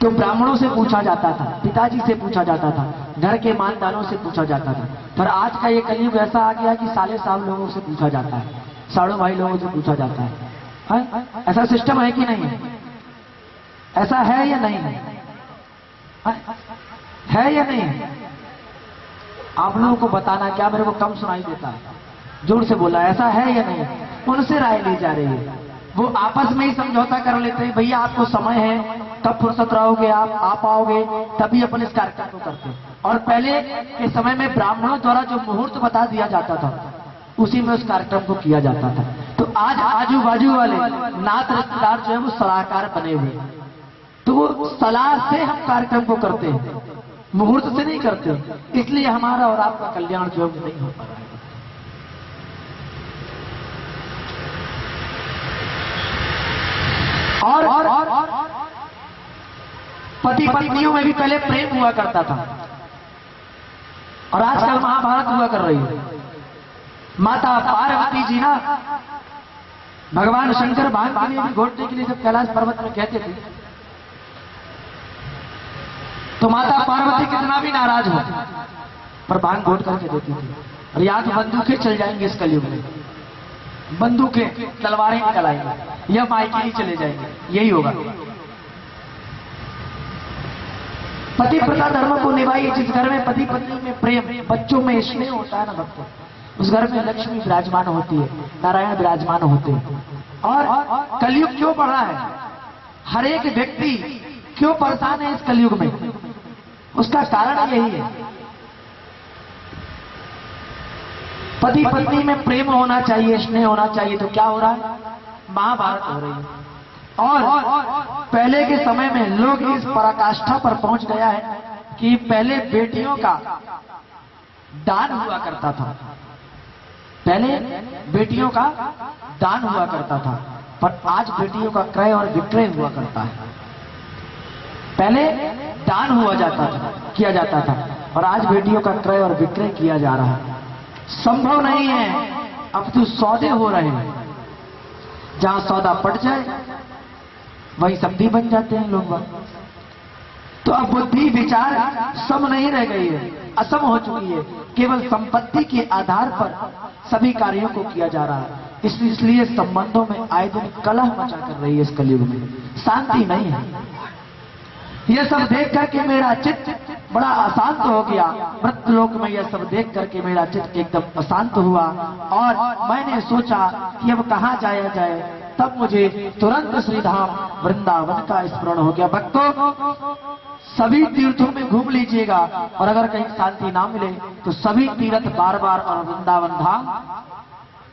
तो ब्राह्मणों से पूछा जाता था, पिताजी से पूछा जाता था, घर के मानदारों से पूछा जाता था। पर आज का ये कलयुग ऐसा आ गया कि साले साल लोगों से पूछा जाता है, साड़ों भाई लोगों से पूछा जाता है। ऐसा सिस्टम है कि नहीं है? ऐसा है या नहीं है या नहीं? आप लोगों को बताना, क्या मेरे को कम सुनाई देता है? जोर से बोला, ऐसा है या नहीं? उनसे राय ली जा रही है, वो आपस में ही समझौता कर लेते हैं, भैया आपको समय है, तब फुर्सत रहोगे आप आओगे तभी अपन इस कार्यक्रम को करते हैं। और पहले के समय में ब्राह्मणों द्वारा जो मुहूर्त बता दिया जाता था उसी में उस कार्यक्रम को किया जाता था। तो आज आजू बाजू वाले नात रिश्तेदार जो है वो सलाहकार बने हुए, तो वो सलाह से हम कार्यक्रम को करते हैं, मुहूर्त से नहीं करते, इसलिए हमारा और आपका कल्याण जो है नहीं हो पा रहा है। और पति पत्नियों में भी पहले प्रेम हुआ करता था और आजकल महाभारत हुआ कर रही है। माता पार्वती जी ना भगवान शंकर भांग पानी में घोटने के लिए जब कैलाश पर्वत में कहते थे तो माता पार्वती कितना भी नाराज हो पर भांग घोट करके देती थी। और या तो बंदूकें चल जाएंगे इस कलयुग में, बंदूकें तलवारें निकल आएंगे या मायके ही चले जाएंगे, यही होगा। पति प्रथा धर्म को निभाइए। जिस घर में पति पत्नी में प्रेम, बच्चों में स्नेह होता है ना भक्तों, उस घर में लक्ष्मी विराजमान होती है, नारायण विराजमान होते हैं। और कलयुग क्यों बढ़ रहा है? हर एक व्यक्ति क्यों परेशान है इस कलयुग में? उसका कारण यही है, पति पत्नी में प्रेम होना चाहिए, स्नेह होना चाहिए। तो क्या हो रहा है? महाभारत हो रही है। और पहले के समय में लोग इस पराकाष्ठा पर पहुंच गया है कि पहले बेटियों का दान हुआ करता था, पहले बेटियों का दान हुआ करता था, पर आज बेटियों का क्रय और विक्रय हुआ करता है। पहले दान हुआ जाता था, किया जाता था, और आज बेटियों का क्रय और विक्रय किया जा रहा है। संभव नहीं है, अब तो सौदे हो रहे हैं, जहां सौदा पट जाए वही समधी बन जाते हैं लोग। तो अब बुद्धि विचार सम नहीं रह गई है, असम हो चुकी है। केवल संपत्ति के आधार पर सभी कार्यों को किया जा रहा है। इसलिए संबंधों में आए दिन कलह मचा कर रही है इस कलयुग में, शांति नहीं है। यह सब देख करके मेरा चित्त बड़ा अशांत हो गया। मृतलोक में यह सब देख करके मेरा चित्त एकदम अशांत हुआ और मैंने सोचा कि अब कहाँ जाया जाए। तब मुझे तुरंत श्रीधाम वृंदावन का स्मरण हो गया। भक्तों, सभी तीर्थों में घूम लीजिएगा और अगर कहीं शांति ना मिले तो सभी तीर्थ बार बार और वृंदावन धाम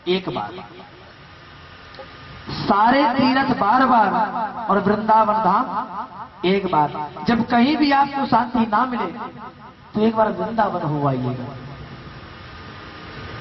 एक बार, सारे तीर्थ बार बार और वृंदावन धाम एक बार। जब कहीं भी आपको शांति ना मिले तो एक बार वृंदावन हो आइएगा।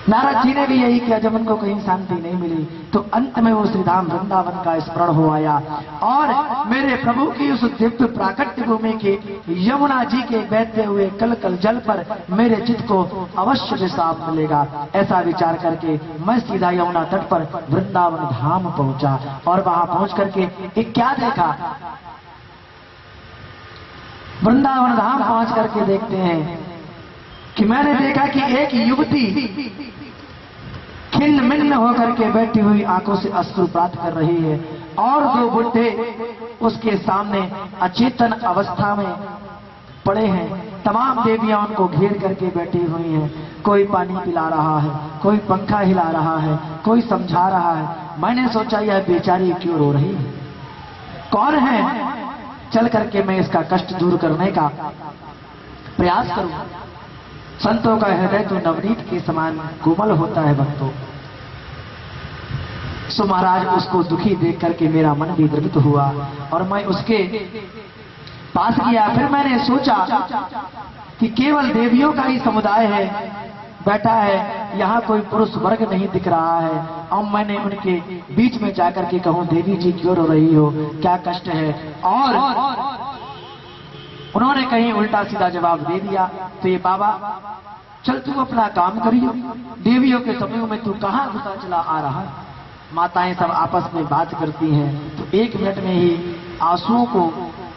नारद जी ने भी यही किया, जब उनको कहीं शांति नहीं मिली तो अंत में वो श्रीधाम वृंदावन का स्मरण हो आया और मेरे प्रभु की उस दिव्य प्राकट्य भूमि के यमुना जी के बहते हुए कल कल जल पर मेरे चित्त को अवश्य विश्राम मिलेगा। ऐसा विचार करके मैं सीधा यमुना तट पर वृंदावन धाम पहुंचा और वहां पहुंच करके एक क्या देखा, वृंदावन धाम पहुंच करके देखते हैं कि मैंने देखा कि एक युवती खिन्न मिन्न होकर के बैठी हुई आंखों से अश्रुपात कर रही है और दो बुढ़े उसके सामने अचेतन अवस्था में पड़े हैं। तमाम देवियां उनको घेर करके बैठी हुई हैं। कोई पानी पिला रहा है, कोई पंखा हिला रहा है, कोई समझा रहा है। मैंने सोचा यह बेचारी क्यों रो रही है, कौन है? चल करके मैं इसका कष्ट दूर करने का प्रयास करूं। संतों का हृदय तो नवनीत के समान कोमल होता है भक्तों। सो महाराज उसको दुखी देख करके मेरा मन भी द्रवित हुआ और मैं उसके पास गया। फिर मैंने सोचा कि केवल देवियों का ही समुदाय है, बैठा है, यहाँ कोई पुरुष वर्ग नहीं दिख रहा है। अब मैंने उनके बीच में जाकर के कहूं, देवी जी क्यों रो रही हो, क्या कष्ट है? और उन्होंने कहीं उल्टा सीधा जवाब दे दिया। तो ये बाबा, चल तू अपना काम करियो, देवियों के समूह में तू कहाँ घुसा चला आ रहा है? माताएं सब आपस में बात करती हैं तो एक मिनट में ही आंसुओं को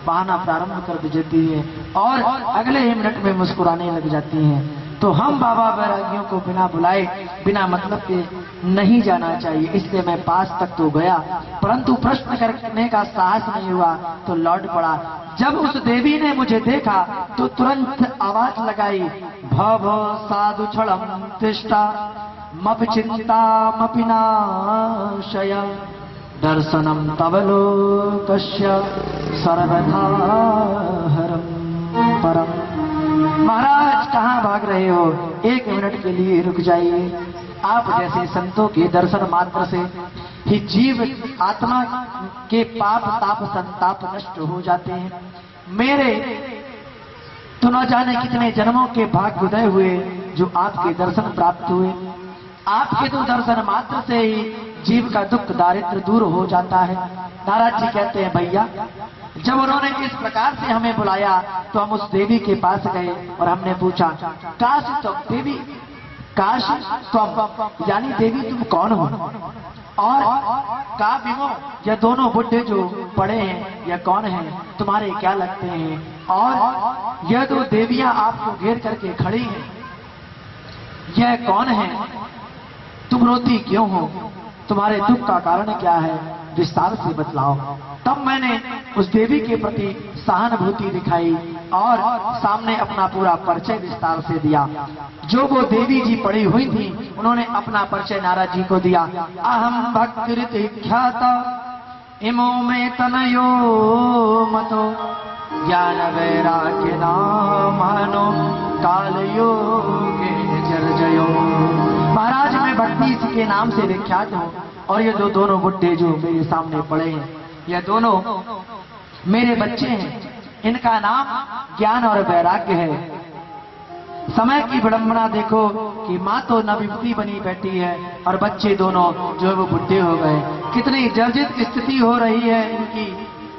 बहाना प्रारंभ कर देती है और अगले ही मिनट में मुस्कुराने लग जाती हैं। तो हम बाबा बैरागियों को बिना बुलाए, बिना मतलब के नहीं जाना चाहिए। इसलिए मैं पास तक तो गया, परंतु प्रश्न करने का साहस नहीं हुआ तो लौट पड़ा। जब उस देवी ने मुझे देखा तो तुरंत आवाज लगाई, भव साधु छड़म तिष्ठा मप चिंता मपि नाशय दर्शनम तव लोकस्य सर्वथा हरम परम। महाराज कहाँ भाग रहे हो? 1 मिनट के लिए रुक जाइए। आप जैसे संतों के दर्शन मात्र से ही जीव आत्मा के पाप ताप संताप नष्ट हो जाते हैं। मेरे तो न जाने कितने जन्मों के भाग्य उदय हुए जो आपके दर्शन प्राप्त हुए। आपके तो दर्शन मात्र से ही जीव का दुख दारिद्र दूर हो जाता है। नारद जी कहते हैं, भैया जब उन्होंने इस प्रकार से हमें बुलाया तो हम उस देवी के पास गए और हमने पूछा, काश तुम देवी, काश तुम यानी देवी तुम कौन हो? और का विमो यह दोनों बुड्ढे जो पड़े हैं यह कौन हैं? तुम्हारे क्या लगते हैं? और यह दो देवियां आपको घेर करके खड़ी हैं, यह कौन है? तुम रोती क्यों हो? तुम्हारे दुख का कारण क्या है? विस्तार से बतलाओ। तब मैंने उस देवी के प्रति सहानुभूति दिखाई और सामने अपना पूरा परिचय विस्तार से दिया। जो वो देवी जी पड़ी हुई थी उन्होंने अपना परिचय नारद जी को दिया। अहम भक्ति ख्याता इमो में तनयो मतो ज्ञान वैराग्य नामानो काल योगे जर्जयो। महाराज मैं भक्ति के नाम से विख्यात हूँ और ये दोनों बुड्ढे जो मेरे सामने पड़े हैं ये दोनों मेरे बच्चे हैं। इनका नाम ज्ञान और वैराग्य है। समय की विडंबना देखो कि माँ तो नवयुवती बनी बैठी है और बच्चे दोनों जो है वो बुढ़े हो गए। कितनी जर्जरित स्थिति हो रही है इनकी।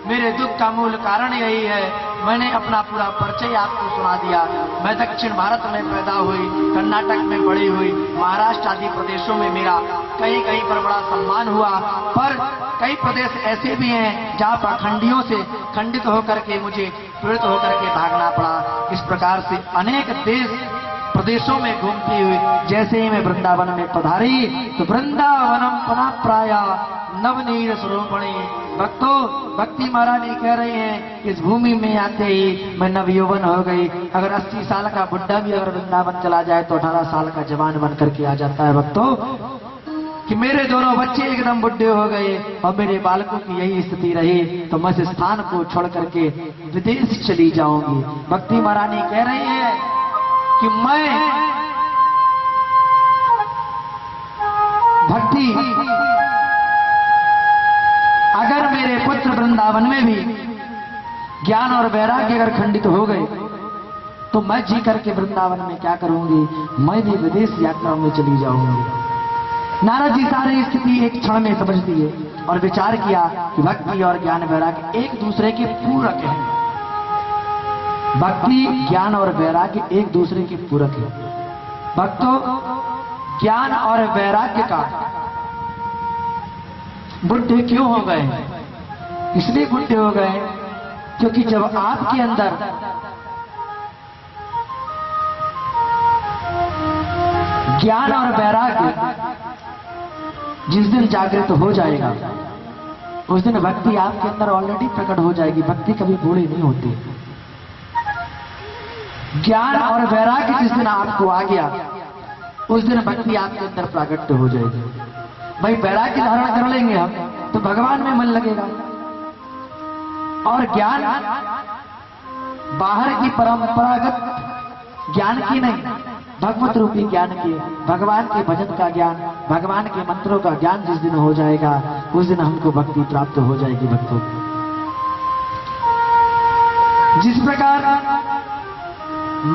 मेरे दुख का मूल कारण यही है। मैंने अपना पूरा परिचय आपको सुना दिया। मैं दक्षिण भारत में पैदा हुई, कर्नाटक में बड़ी हुई, महाराष्ट्र आदि प्रदेशों में मेरा कहीं कहीं पर बड़ा सम्मान हुआ, पर कई प्रदेश ऐसे भी हैं जहाँ पाखंडियों से खंडित होकर के मुझे पीड़ित होकर के भागना पड़ा। इस प्रकार से अनेक देश प्रदेशों में घूमती हुई जैसे ही मैं वृंदावन में पधारी तो वृंदावनम पुनः प्राया नवनीर स्वरूपणी। भक्तों, भक्ति महारानी कह रही हैं इस भूमि में आते ही मैं नवयौवन हो गई। अगर 80 साल का बुढ़ा भी अगर वृंदावन चला जाए तो 18 साल का जवान बन करके आ जाता है। भक्तों कि मेरे दोनों बच्चे एकदम बुढ़े हो गए और मेरे बालकों की यही स्थिति रही तो मैं इस स्थान को छोड़ करके विदेश चली जाऊंगी। भक्ति महारानी कह रही है कि मैं भक्ति अगर मेरे पुत्र वृंदावन में भी ज्ञान और वैराग्य अगर खंडित हो गए तो मैं जी करके वृंदावन में क्या करूंगी? मैं भी विदेश यात्रा में चली जाऊंगी। नारद जी सारी स्थिति एक क्षण में समझ दिए और विचार किया कि भक्ति और ज्ञान वैराग्य एक दूसरे के पूरक हैं। भक्ति ज्ञान और वैराग्य एक दूसरे के पूरक है। भक्तों, ज्ञान और वैराग्य का बुढ़े क्यों हो गए? इसलिए बुढ़े हो गए क्योंकि जब आपके अंदर ज्ञान और वैराग्य जिस दिन जागृत हो जाएगा उस दिन भक्ति आपके अंदर ऑलरेडी प्रकट हो जाएगी। भक्ति कभी बूढ़ी नहीं होती। ज्ञान और वैराग्य जिस दिन आपको आ गया उस दिन भक्ति आपके अंदर प्राकट्य हो जाएगी। भाई वैराग्य धारण कर लेंगे हम तो भगवान में मन लगेगा। और ज्ञान बाहर की परंपरागत ज्ञान की नहीं, भगवत रूपी ज्ञान की, भगवान के भजन का ज्ञान, भगवान के मंत्रों का ज्ञान जिस दिन हो जाएगा उस दिन हमको भक्ति प्राप्त हो जाएगी। भक्तों, जिस प्रकार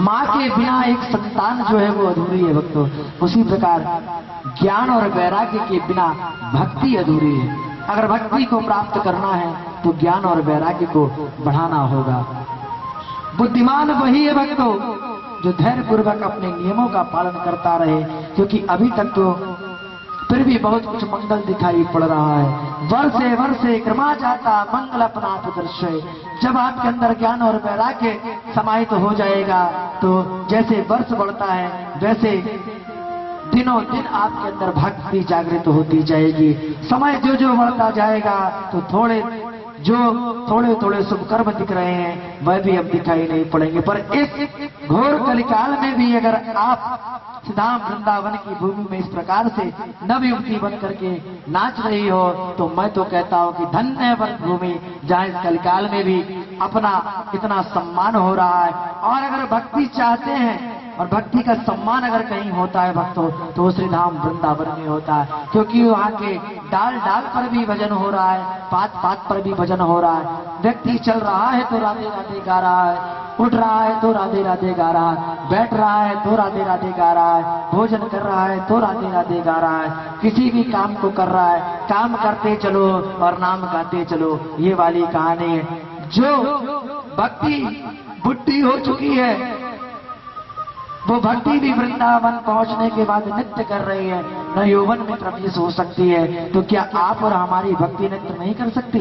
माँ के बिना एक संतान जो है वो अधूरी है भक्तों, उसी प्रकार ज्ञान और वैराग्य के बिना भक्ति अधूरी है। अगर भक्ति को प्राप्त करना है तो ज्ञान और वैराग्य को बढ़ाना होगा। बुद्धिमान वही है भक्तों जो धैर्य पूर्वक अपने नियमों का पालन करता रहे, क्योंकि अभी तक तो फिर भी बहुत कुछ मंगल दिखाई पड़ रहा है। वर्षे वर्षे क्रमा जाता मंगल अपना दृश्य। जब आपके अंदर ज्ञान और वैराग्य समाहित हो जाएगा तो जैसे वर्ष बढ़ता है वैसे दिनों दिन आपके अंदर भक्ति जागृत होती जाएगी। समय जो जो बढ़ता जाएगा तो थोड़े थोड़े शुभ कर्म दिख रहे हैं वह भी अब दिखाई नहीं पड़ेंगे। पर इस घोर कलिकाल में भी अगर आप धाम वृंदावन की भूमि में इस प्रकार से नव युवती बन करके नाच रही हो तो मैं तो कहता हूँ कि धन्य है वह भूमि जहाँ इस कलिकाल में भी अपना इतना सम्मान हो रहा है। और अगर भक्ति चाहते हैं और भक्ति का सम्मान अगर कहीं होता है भक्तों तो वो श्री धाम वृंदावन में होता है, क्योंकि वहाँ के डाल डाल पर भी भजन हो रहा है, पात पात पर भी भजन हो रहा है। व्यक्ति चल रहा है तो राधे राधे गा रहा है, उठ रहा है तो राधे राधे गा रहा है, बैठ रहा है तो राधे राधे गा रहा है, भोजन कर रहा है तो राधे राधे गा रहा है, किसी भी काम को कर रहा है, काम करते चलो और नाम गाते चलो, ये वाली कहानी है। जो भक्ति बुद्धि हो चुकी है वो भक्ति भी वृंदावन पहुंचने के बाद नृत्य कर रही है, न यौवन में प्रवेश हो सकती है। तो क्या आप और हमारी भक्ति नृत्य नहीं कर सकती?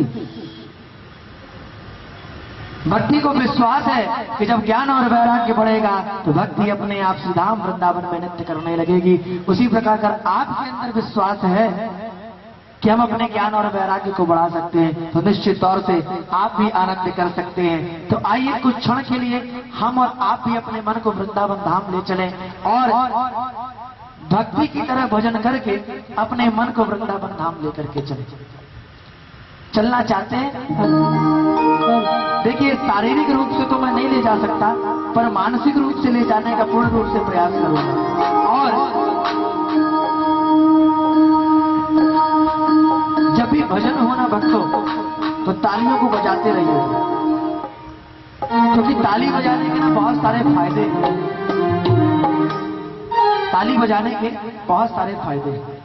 भक्ति को विश्वास है कि जब ज्ञान और वैराग्य बढ़ेगा तो भक्ति अपने आप श्री धाम वृंदावन में नृत्य करने लगेगी। उसी प्रकार कर आपके अंदर विश्वास है कि हम अपने ज्ञान और वैराग्य को बढ़ा सकते हैं तो निश्चित तौर से आप भी आनंद कर सकते हैं। तो आइए कुछ क्षण के लिए हम और आप भी अपने मन को वृंदावन धाम ले चलें और भक्ति की तरह भजन करके अपने मन को वृंदावन धाम लेकर के चलें। चलना चाहते हैं? देखिए, शारीरिक रूप से तो मैं नहीं ले जा सकता पर मानसिक रूप से ले जाने का पूर्ण रूप से प्रयास करूंगा। और जब भी भजन होना भक्तों तो तालियों को बजाते रहिए, क्योंकि ताली बजाने के ना बहुत सारे फायदे हैं। ताली बजाने के बहुत सारे फायदे हैं।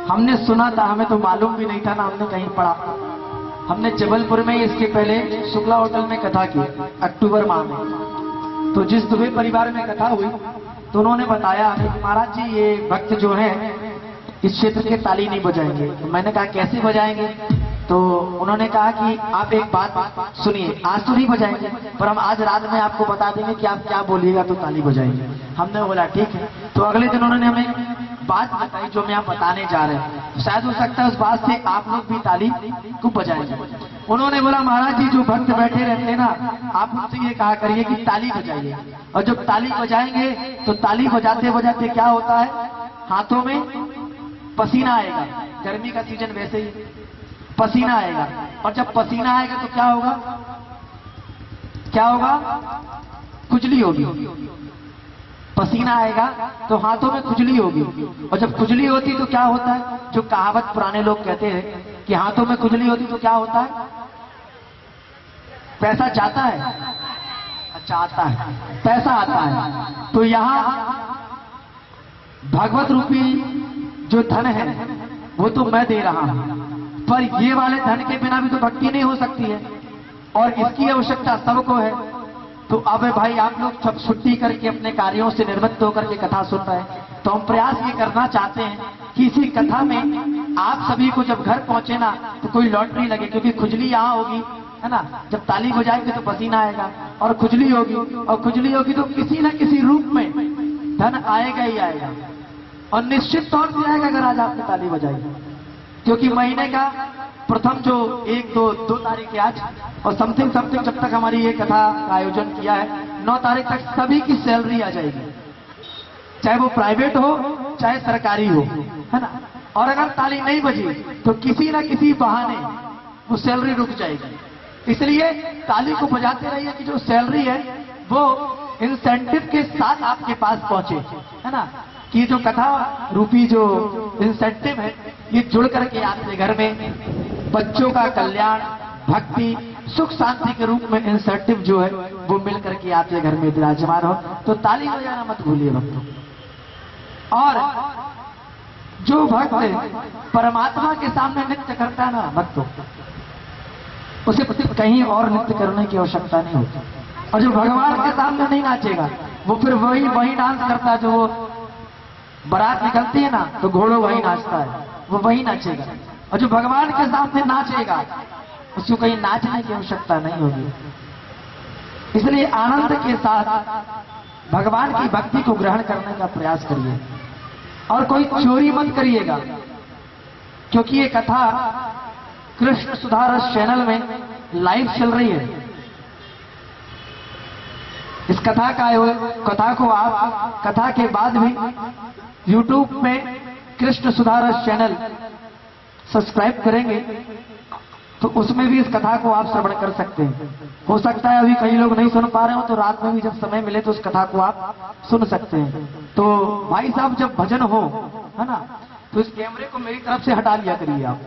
हमने सुना था, हमें तो मालूम भी नहीं था ना, हमने कहीं पढ़ा। हमने जबलपुर में इसके पहले शुक्ला होटल में कथा की अक्टूबर माह में। तो जिस दुबे परिवार में कथा हुई तो उन्होंने बताया महाराज जी ये भक्त जो है इस क्षेत्र के ताली नहीं बजाएंगे। तो मैंने कहा कैसे बजाएंगे? तो उन्होंने कहा कि आप एक बात सुनिए, आज तो नहीं बजाएंगे पर हम आज रात में आपको बता देंगे कि आप क्या बोलिएगा तो ताली बजाएंगे। हमने बोला ठीक है। तो अगले दिन उन्होंने हमें बात बताई जो मैं आप बताने जा रहे हैं। तो शायद हो सकता है उस बात से आप लोग भी ताली को बजाएंगे। उन्होंने बोला महाराज जी जो भक्त बैठे रहते हैं ना, आप उनसे ये कहा करिए कि ताली बजाइए। और जब ताली बजाएंगे तो ताली बजाते बजाते क्या होता है, हाथों में पसीना आएगा। गर्मी का सीजन वैसे ही पसीना आएगा, और जब पसीना आएगा तो क्या होगा? क्या होगा? खुजली होगी। पसीना आएगा तो हाथों में खुजली होगी, और जब खुजली होती तो क्या होता है? जो कहावत पुराने लोग कहते हैं कि हाथों में खुजली होती तो क्या होता है? पैसा जाता है? अच्छा, आता है, पैसा आता है। तो यहाँ भगवत रूपी जो धन है वो तो मैं दे रहा हूं, पर ये वाले धन के बिना भी तो भक्ति नहीं हो सकती है, और इसकी आवश्यकता सबको है। तो अब भाई आप लोग सब छुट्टी करके अपने कार्यों से निर्वृत्त होकर के कथा सुन रहे हैं, तो हम प्रयास ये करना चाहते हैं कि इसी कथा में आप सभी को जब घर पहुंचे ना तो कोई लॉटरी लगे, क्योंकि खुजली यहाँ होगी है ना। जब ताली बजाएंगे तो पसीना आएगा और खुजली होगी, और खुजली होगी तो किसी न किसी रूप में धन आएगा ही आएगा, और निश्चित तौर से आएगा अगर आज आपने ताली बजाई। क्योंकि महीने का प्रथम जो 1-2 तारीख है आज, और समथिंग जब तक हमारी ये कथा का आयोजन किया है 9 तारीख तक सभी की सैलरी आ जाएगी, चाहे वो प्राइवेट हो चाहे सरकारी हो, है ना। और अगर ताली नहीं बजी तो किसी न किसी बहाने वो सैलरी रुक जाएगी। इसलिए ताली को बजाते रहिए कि जो सैलरी है वो इंसेंटिव के साथ आपके पास पहुंचे, है ना। कि जो कथा रूपी जो इंसेंटिव है ये जुड़ करके आपके घर में बच्चों का कल्याण, भक्ति, सुख शांति के रूप में इंसेंटिव जो है वो मिल करके आपके घर में विराजमान हो। तो ताली बजाना मत भूलिए भक्तों। और जो भक्त परमात्मा के सामने नृत्य करता है ना भक्तों, उसे कहीं और नृत्य करने की आवश्यकता नहीं होती। और जो भगवान के सामने नहीं नाचेगा वो फिर वही डांस करता है जो वो बारात निकलती है ना तो घोड़ों वही नाचता है, वो वही नाचेगा। और जो भगवान के सामने नाचेगा उसको कहीं नाचने की आवश्यकता नहीं होगी। इसलिए आनंद के साथ भगवान की भक्ति को ग्रहण करने का प्रयास करिए और कोई चोरी मत करिएगा, क्योंकि ये कथा कृष्ण सुधारस चैनल में लाइव चल रही है। इस कथा को आप कथा के बाद भी YouTube में कृष्ण सुधारस चैनल सब्सक्राइब करेंगे तो उसमें भी इस कथा को आप श्रवण कर सकते हैं। हो सकता है अभी कई लोग नहीं सुन पा रहे हो, तो रात में भी जब समय मिले तो उस कथा को आप सुन सकते हैं। तो भाई साहब जब भजन हो, है ना, तो इस कैमरे को मेरी तरफ से हटा लिया करिए आप।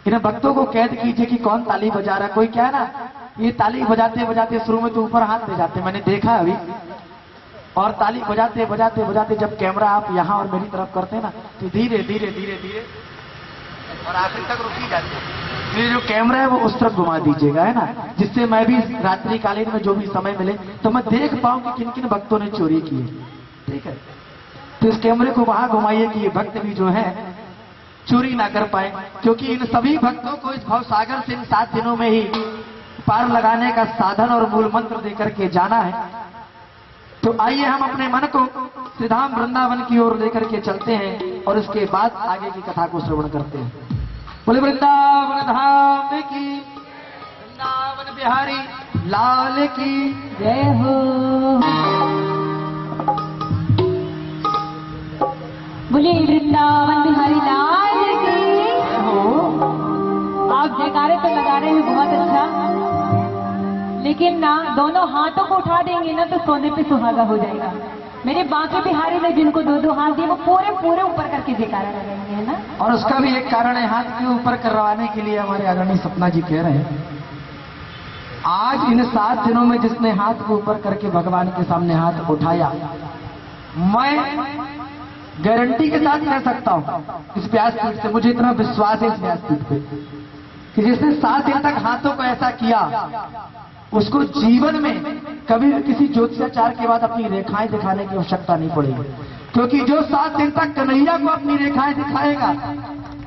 इन भक्तों को कैद कीजिए कि कौन ताली बजा रहा है। कोई क्या है ना, ये ताली बजाते बजाते शुरू में तो ऊपर हाथ ले जाते, मैंने देखा अभी, और ताली बजाते बजाते बजाते जब कैमरा आप यहाँ और मेरी तरफ करते हैं ना तो धीरे धीरे धीरे धीरे और आखिर तक रुकी जाती है। ये जो कैमरा है वो उस तरफ घुमा दीजिएगा, है ना, जिससे मैं भी रात्रि कालीन में जो भी समय मिले तो मैं देख पाऊं कि किन किन भक्तों ने चोरी की है। ठीक है, तो इस कैमरे को वहां घुमाइए कि ये भक्त भी जो है चोरी ना कर पाए, क्योंकि इन सभी भक्तों को इस भव सागर से इन 7 दिनों में ही पार लगाने का साधन और मूल मंत्र देकर के जाना है। तो आइए हम अपने मन को श्रीधाम वृंदावन की ओर लेकर के चलते हैं और इसके बाद आगे की कथा को श्रवण करते हैं। बोले वृंदावन धाम की, वृंदावन बिहारी लाल की जय हो। बोले वृंदावन बिहारी लाल की जय हो। आप जयकारे तो लगा रहे हैं, बहुत अच्छा, लेकिन ना दोनों हाथों को उठा देंगे ना तो सोने पे सुहागा हो जाएगा। मेरे बाकी बिहारी ने जिनको 2-2 हाथ दिए वो पूरे पूरे ऊपर करके जयकारा लगाएंगे, है ना। और उसका भी एक कारण है, हाथ के ऊपर करवाने के लिए हमारे आदरणीय सपना जी कह रहे हैं, आज इन 7 दिनों में जिसने हाथ को ऊपर करके भगवान के सामने हाथ उठाया, मैं गारंटी के साथ कह सकता हूं इस व्यासपीठ से, मुझे इतना विश्वास है इस व्यासपीठ पे कि जिसने 7 दिन तक हाथों को ऐसा किया उसको जीवन में कभी भी किसी ज्योतिषाचार के बाद अपनी रेखाएं दिखाने की आवश्यकता नहीं पड़ेगी, क्योंकि जो 7 दिन तक कन्हैया को अपनी रेखाएं दिखाएगा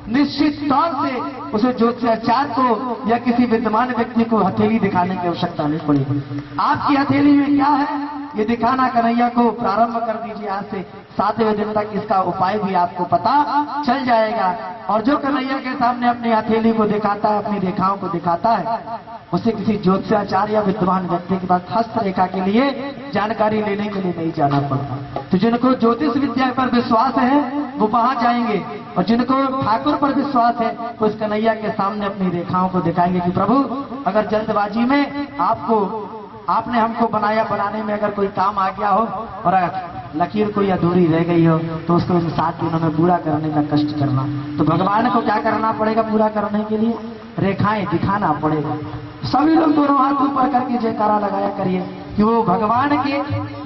निश्चित तौर से उसे ज्योतिषाचार को या किसी विद्यमान व्यक्ति को हथेली दिखाने की आवश्यकता नहीं पड़ेगी। आपकी हथेली में क्या है ये दिखाना कन्हैया को प्रारंभ कर दीजिए। आज से 7वें दिन तक इसका उपाय भी आपको पता चल जाएगा। और जो कन्हैया के सामने अपनी हथेली को दिखाता है, अपनी रेखाओं को दिखाता है, उसे किसी ज्योतिषाचार्य या विद्वान व्यक्ति के पास हस्तरेखा के लिए जानकारी लेने के लिए नहीं जाना पड़ता। तो जिनको ज्योतिष विद्या पर विश्वास है वो वहां जाएंगे, और जिनको ठाकुर पर विश्वास है वो इस कन्हैया के सामने अपनी रेखाओं को दिखाएंगे कि प्रभु अगर जल्दबाजी में आपने हमको बनाने में अगर कोई काम आ गया हो और लकीर कोई अधूरी रह गई हो तो उसको इन 7 दिनों में पूरा करने का कष्ट करना। तो भगवान को क्या करना पड़ेगा पूरा करने के लिए? रेखाएं दिखाना पड़ेगा। सभी लोग दोनों हाथ ऊपर करके जयकारा लगाया करिए कि वो भगवान के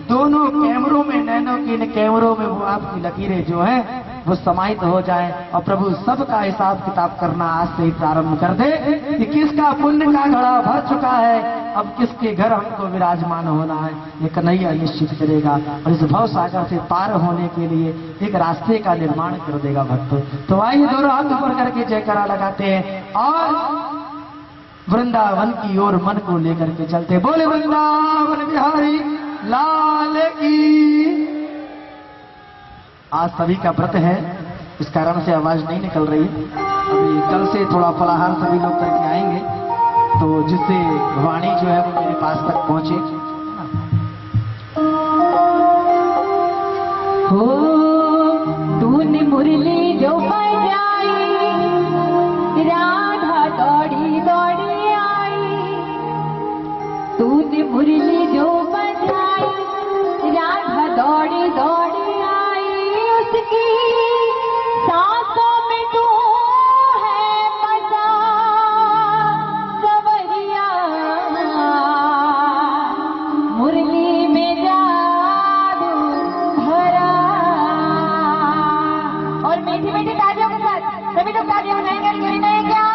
दोनों कैमरों में, नैनों की इन कैमरों में वो आपकी लकीरें जो है वो समाहित हो जाए और प्रभु सबका हिसाब किताब करना आज से ही प्रारंभ कर दे कि किसका पुण्य का घड़ा भर चुका है, अब किसके घर हमको विराजमान होना है, ये कन्हैया निश्चित करेगा और इस भव सागर से पार होने के लिए एक रास्ते का निर्माण कर देगा भक्तों। तो आइए दोनों हाथ ऊपर करके जयकारा लगाते हैं और वृंदावन की ओर मन को लेकर के चलते। बोले वृंदावन बिहारी लाल की। आज सभी का व्रत है, इस कारण से आवाज नहीं निकल रही है। अभी कल से थोड़ा फलाहार सभी लोग करके आएंगे तो जिससे वाणी जो है वो मेरे पास तक पहुंचे। हो तूने मुरली जो बजाई, राधा दौड़ी दौड़ी आई। तूने मुरली जो बजाई, राधा दौड़ी दौड़ी आई। उसकी सांसों में तू है बसा सवरिया, मुरली में जादू भरा। और मीठी मीठी तालियों के साथ सभी लोग तालियां बजाएंगे, कोई नहीं क्या?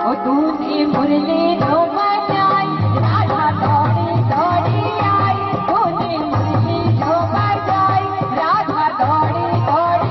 ओ तूने मुरली जो बजाई, राधा दौड़ी दौड़ी आई। तूने मुरली जो बजाई, राधा दौड़ी दौड़ी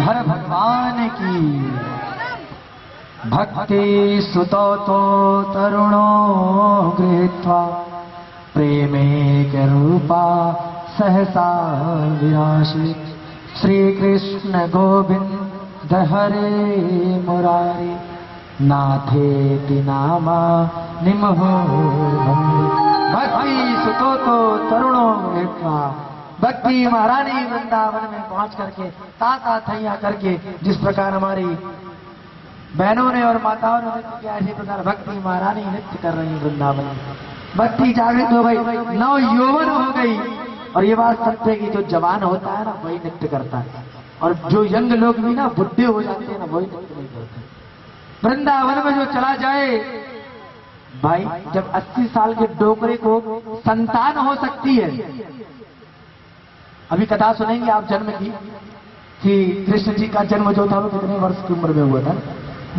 हर भगवान की। भक्ति सुतो तो तरुणो गृहीत्वा प्रेमे के रूपा सहसा विराशी। श्री कृष्ण गोविंद हरे मुरारी नाथेति नामा निमहो बंदे। भक्ति सुतो तो तरुणों गृहीत्वा, भक्ति महारानी वृंदावन में पहुंच करके ताता थैया करके, जिस प्रकार हमारी बहनों ने और माताओं ने नृत्य किया, इसी प्रकार भक्ति महारानी नृत्य कर रही वृंदावन में। भक्ति जागृत हो गई, नव यौवन हो गई। और ये बात सत्य है कि जो जवान होता है ना वही नृत्य करता है, और जो यंग लोग भी ना बुढ़े हो जाते हैं ना वही नृत्य नहीं करते। वृंदावन में जो चला जाए भाई, जब 80 साल के डोकरे को संतान हो सकती है। अभी कथा सुनेंगे आप जन्म की, कि कृष्ण जी का जन्म जो था वो कितने वर्ष की उम्र में हुआ था।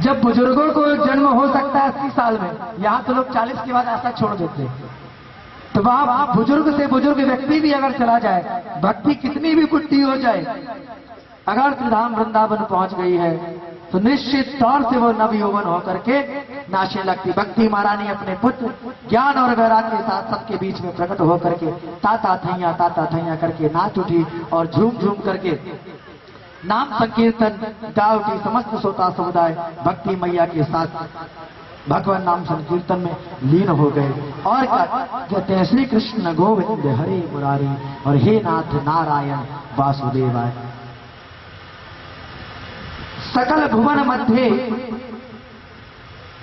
जब बुजुर्गों को जन्म हो सकता है 80 साल में, यहाँ तो लोग 40 के बाद ऐसा छोड़ देते हैं। तो वहां बुजुर्ग से बुजुर्ग व्यक्ति भी अगर चला जाए, भक्ति कितनी भी बुद्धि हो जाए, अगर त्रिधाम वृंदावन पहुंच गई है तो निश्चित तौर से वो नवयौवन होकर के नाचने लगती। भक्ति महारानी अपने पुत्र ज्ञान और वैराग्य के साथ सबके बीच में प्रकट होकर के ताता थैया करके नाच उठी और झूम झूम करके नाम संकीर्तन गा उठी। समस्त श्रोता समुदाय भक्ति मैया के साथ भगवान नाम संकीर्तन में लीन हो गए। और कहते हैं श्री कृष्ण गोविंद हरे मुरारी और हे नाथ नारायण वासुदेवाय। सकल भुवन मध्य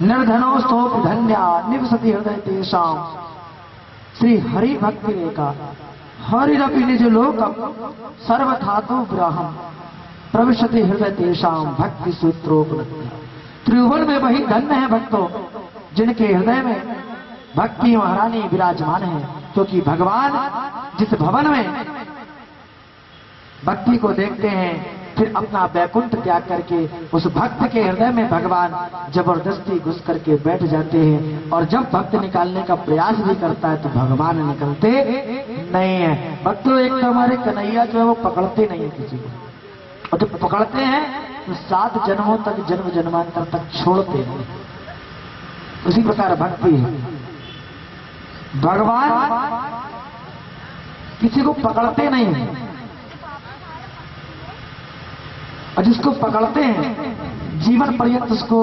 निर्धनो सोप धन्या निवसति हृदय तेषाम। श्री हरि भक्ति रेखा हरिरपि निज लोकम सर्वधातु ब्राह्म प्रविशति हृदय तेषाम भक्ति सूत्रोपलब्धि। त्रिभुवन में वही धन्य है भक्तों जिनके हृदय में भक्ति महारानी विराजमान है, क्योंकि भगवान जिस भवन में भक्ति को देखते हैं फिर अपना वैकुंठ त्याग करके उस भक्त के हृदय में भगवान जबरदस्ती घुस करके बैठ जाते हैं। और जब भक्त निकालने का प्रयास भी करता है तो भगवान निकलते नहीं है। भक्तों एक तो हमारे कन्हैया जो है वो पकड़ते नहीं है किसी को, और जब पकड़ते हैं तो 7 जन्मों तक जन्म जन्मांतर तक छोड़ते हैं। उसी प्रकार भक्ति है, भगवान किसी को पकड़ते नहीं है, और जिसको पकड़ते हैं जीवन पर्यंत उसको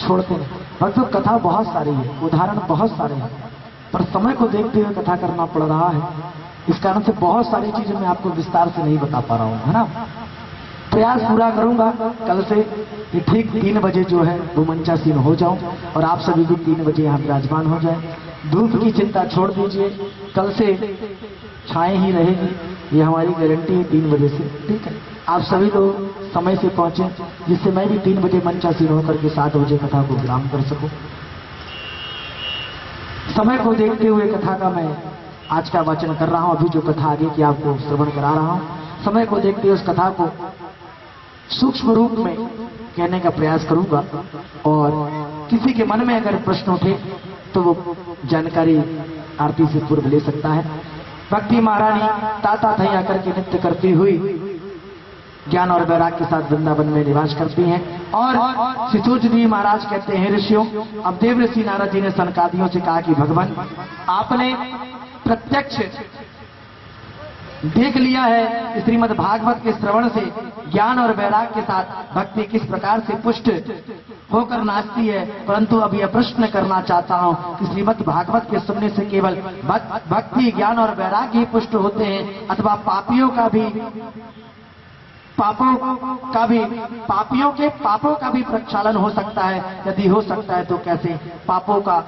छोड़ते हैं। भक्तों कथा बहुत सारी है, उदाहरण बहुत सारे हैं, पर समय को देखते हुए कथा करना पड़ रहा है। इस कारण से बहुत सारी चीजें मैं आपको विस्तार से नहीं बता पा रहा हूं, है ना। प्रयास पूरा करूंगा कल से कि ठीक 3 बजे जो है वो मंचासीन हो जाऊं और आप सभी भी 3 बजे यहाँ विराजमान हो जाए। धूप की चिंता छोड़ दीजिए, कल से छाए ही रहेगी, ये हमारी गारंटी है 3 बजे से, ठीक है। आप सभी लोग समय से पहुंचे जिससे मैं भी 3 बजे मंचासीन होकर के 7 बजे कथा को विराम कर सकूं। समय को देखते हुए कथा का मैं आज का वाचन कर रहा हूं। अभी जो कथा आगे की आपको श्रवण करा रहा हूं, समय को देखते हुए उस कथा को सूक्ष्म रूप में कहने का प्रयास करूंगा, और किसी के मन में अगर प्रश्न उठे तो वो जानकारी आरती से पूर्व ले सकता है। भक्ति महारानी ताता थैया करके नृत्य करती हुई ज्ञान और वैराग्य के साथ वृंदावन में निवास करती हैं। और शिशुज जी महाराज कहते हैं, ऋषियों, अब देव ऋषि नारद जी ने सनकादियों से कहा कि भगवान आपने प्रत्यक्ष देख लिया है श्रीमद् भागवत के श्रवण से ज्ञान और वैराग्य के साथ भक्ति किस प्रकार से पुष्ट होकर नाचती है, परंतु अब यह प्रश्न करना चाहता हूं कि श्रीमद् भागवत के सुनने से केवल भक्ति ज्ञान और वैराग्य ही पुष्ट होते हैं अथवा पापियों के पापों का भी प्रक्षालन हो सकता है? यदि हो सकता है तो कैसे पापों का